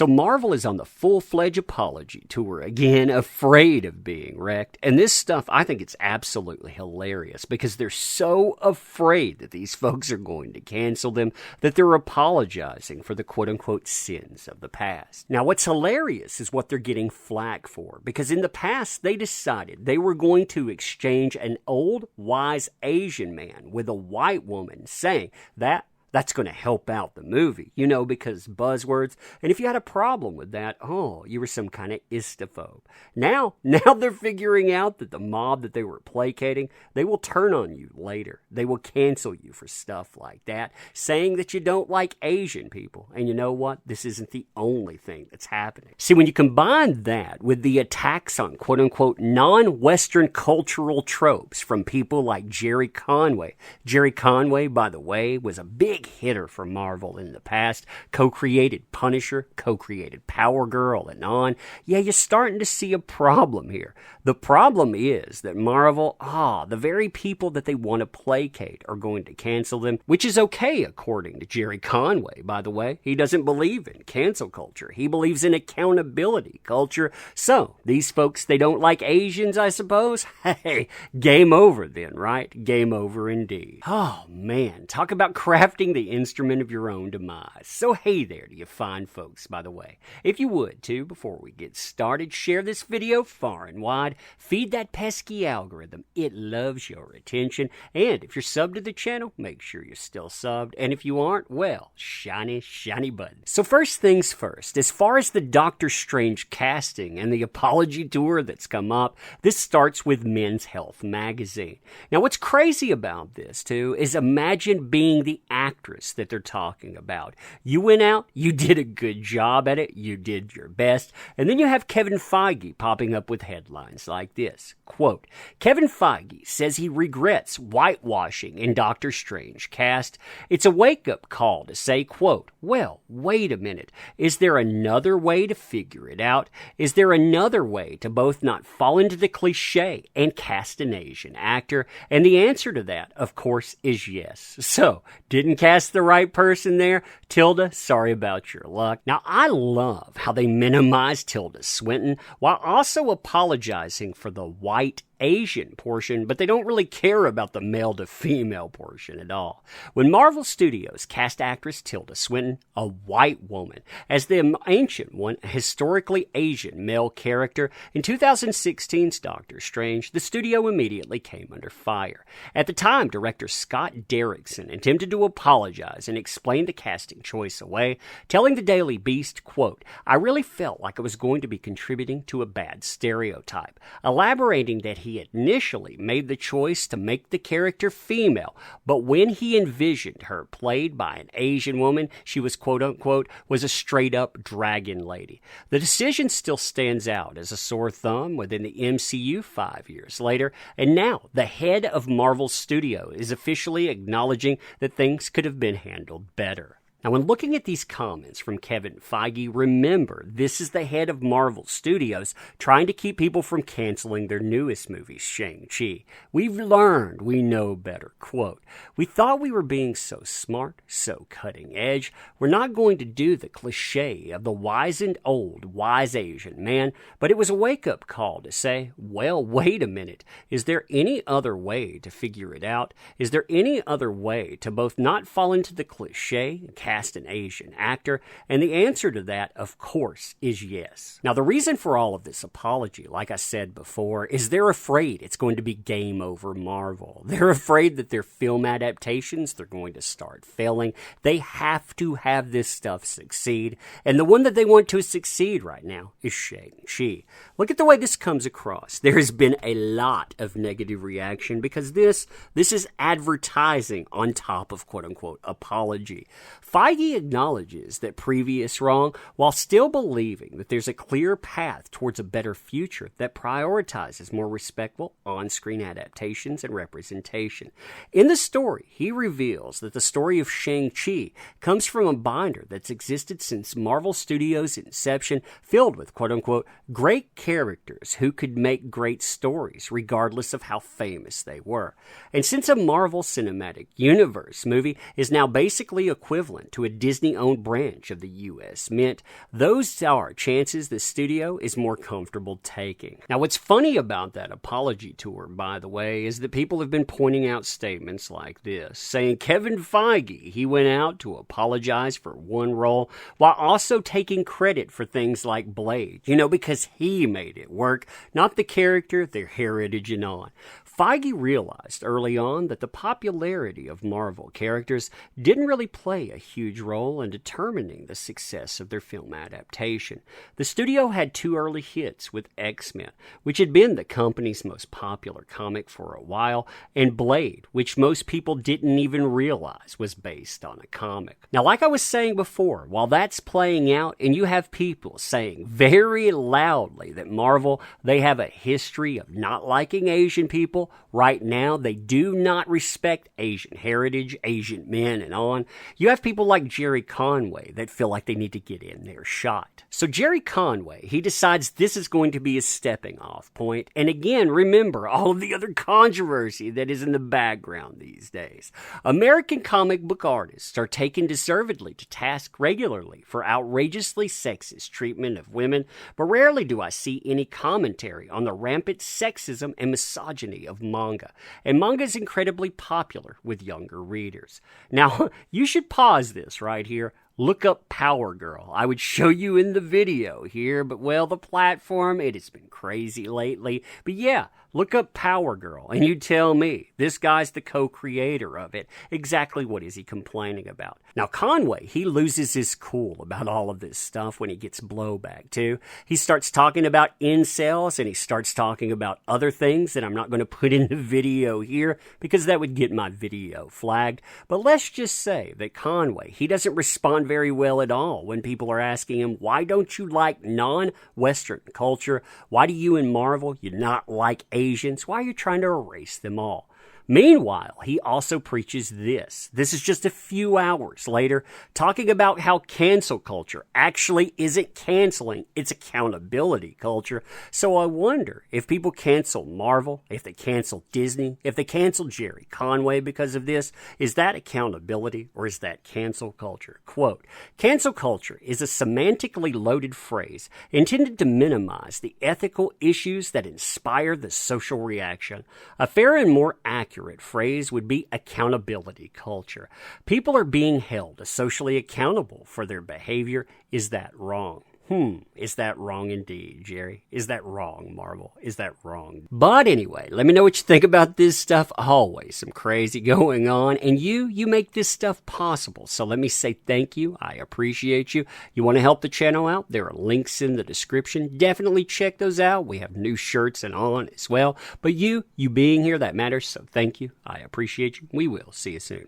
So Marvel is on the full-fledged apology tour again, afraid of being wrecked. And this stuff, I think it's absolutely hilarious because they're so afraid that these folks are going to cancel them that they're apologizing for the quote-unquote sins of the past. Now, what's hilarious is what they're getting flack for, because in the past, they decided they were going to exchange an old, wise Asian man with a white woman, saying that's going to help out the movie, because buzzwords. And if you had a problem with that, you were some kind of istophobe. Now they're figuring out that the mob that they were placating, they will turn on you later. They will cancel you for stuff like that, saying that you don't like Asian people. And you know what? This isn't the only thing that's happening. See, when you combine that with the attacks on quote-unquote non-Western cultural tropes from people like Jerry Conway. Jerry Conway, by the way, was a big hitter for Marvel in the past, co-created Punisher, co-created Power Girl, and on. Yeah, you're starting to see a problem here. The problem is that Marvel, the very people that they want to placate are going to cancel them, which is okay according to Jerry Conway, by the way. He doesn't believe in cancel culture. He believes in accountability culture. So, these folks, they don't like Asians, I suppose? Hey, game over then, right? Game over indeed. Oh, man, talk about crafting the instrument of your own demise. So hey there to you fine folks, by the way. If you would, too, before we get started, share this video far and wide. Feed that pesky algorithm. It loves your attention. And if you're subbed to the channel, make sure you're still subbed. And if you aren't, well, shiny, shiny button. So first things first, as far as the Doctor Strange casting and the apology tour that's come up, this starts with Men's Health magazine. Now, what's crazy about this, too, is imagine being the actress that they're talking about. You went out, you did a good job at it, you did your best, and then you have Kevin Feige popping up with headlines like this. Quote, Kevin Feige says he regrets whitewashing in Doctor Strange cast. It's a wake-up call to say, quote, well, wait a minute. Is there another way to figure it out? Is there another way to both not fall into the cliche and cast an Asian actor? And the answer to that, of course, is yes. So, didn't cast the right person there? Tilda, sorry about your luck. Now, I love how they minimize Tilda Swinton while also apologizing for the white Asian portion, but they don't really care about the male to female portion at all. When Marvel Studios cast actress Tilda Swinton, a white woman, as the ancient one, a historically Asian male character, in 2016's Doctor Strange, the studio immediately came under fire. At the time, director Scott Derrickson attempted to apologize and explain the casting choice away, telling the Daily Beast, quote, I really felt like I was going to be contributing to a bad stereotype, elaborating that he initially made the choice to make the character female, but when he envisioned her played by an Asian woman, she was quote-unquote, was a straight-up dragon lady. The decision still stands out as a sore thumb within the MCU 5 years later, and now the head of Marvel Studios is officially acknowledging that things could have been handled better. Now, when looking at these comments from Kevin Feige, remember, this is the head of Marvel Studios trying to keep people from canceling their newest movie, Shang-Chi. We've learned we know better. Quote, we thought we were being so smart, so cutting edge. We're not going to do the cliche of the wizened old wise Asian man, but it was a wake-up call to say, well, wait a minute. Is there any other way to figure it out? Is there any other way to both not fall into the cliche and cast an Asian actor? And the answer to that, of course, is yes. Now, the reason for all of this apology, like I said before, is they're afraid it's going to be game over Marvel. They're afraid that their film adaptations, they're going to start failing. They have to have this stuff succeed. And the one that they want to succeed right now is Shang-Chi. Look at the way this comes across. There has been a lot of negative reaction because this is advertising on top of quote-unquote apology. Feige acknowledges that previous wrong while still believing that there's a clear path towards a better future that prioritizes more respectful on-screen adaptations and representation. In the story, he reveals that the story of Shang-Chi comes from a binder that's existed since Marvel Studios' inception, filled with quote-unquote great characters who could make great stories regardless of how famous they were. And since a Marvel Cinematic Universe movie is now basically equivalent to a Disney-owned branch of the U.S. Mint, those are chances the studio is more comfortable taking. Now, what's funny about that apology tour, by the way, is that people have been pointing out statements like this, saying Kevin Feige, he went out to apologize for one role while also taking credit for things like Blade, because he made it work, not the character, their heritage, and on. Feige realized early on that the popularity of Marvel characters didn't really play a huge role in determining the success of their film adaptation. The studio had 2 early hits with X-Men, which had been the company's most popular comic for a while, and Blade, which most people didn't even realize was based on a comic. Now, like I was saying before, while that's playing out and you have people saying very loudly that Marvel, they have a history of not liking Asian people, right now, they do not respect Asian heritage, Asian men, and on. You have people like Jerry Conway that feel like they need to get in their shot. So Jerry Conway, he decides this is going to be a stepping off point. And again, remember all of the other controversy that is in the background these days. American comic book artists are taken deservedly to task regularly for outrageously sexist treatment of women, but rarely do I see any commentary on the rampant sexism and misogyny of manga, and manga is incredibly popular with younger readers. Now, you should pause this right here. Look up Power Girl. I would show you in the video here, but well, the platform, it has been crazy lately. But yeah, look up Power Girl, and you tell me, this guy's the co-creator of it. Exactly what is he complaining about? Now, Conway, he loses his cool about all of this stuff when he gets blowback, too. He starts talking about incels, and he starts talking about other things that I'm not going to put in the video here, because that would get my video flagged. But let's just say that Conway, he doesn't respond very well at all when people are asking him, why don't you like non-Western culture? Why do you in Marvel, you not like Asians? Why are you trying to erase them all? Meanwhile, he also preaches this. This is just a few hours later, talking about how cancel culture actually isn't canceling, it's accountability culture. So I wonder if people cancel Marvel, if they cancel Disney, if they cancel Jerry Conway because of this, is that accountability or is that cancel culture? Quote, cancel culture is a semantically loaded phrase intended to minimize the ethical issues that inspire the social reaction. A fair and more accurate phrase would be accountability culture. People are being held socially accountable for their behavior. Is that wrong? Is that wrong indeed, Jerry? Is that wrong, Marvel? Is that wrong? But anyway, let me know what you think about this stuff. Always some crazy going on, and you make this stuff possible. So let me say thank you. I appreciate you. You want to help the channel out? There are links in the description. Definitely check those out. We have new shirts and on as well. But you being here, that matters. So thank you. I appreciate you. We will see you soon.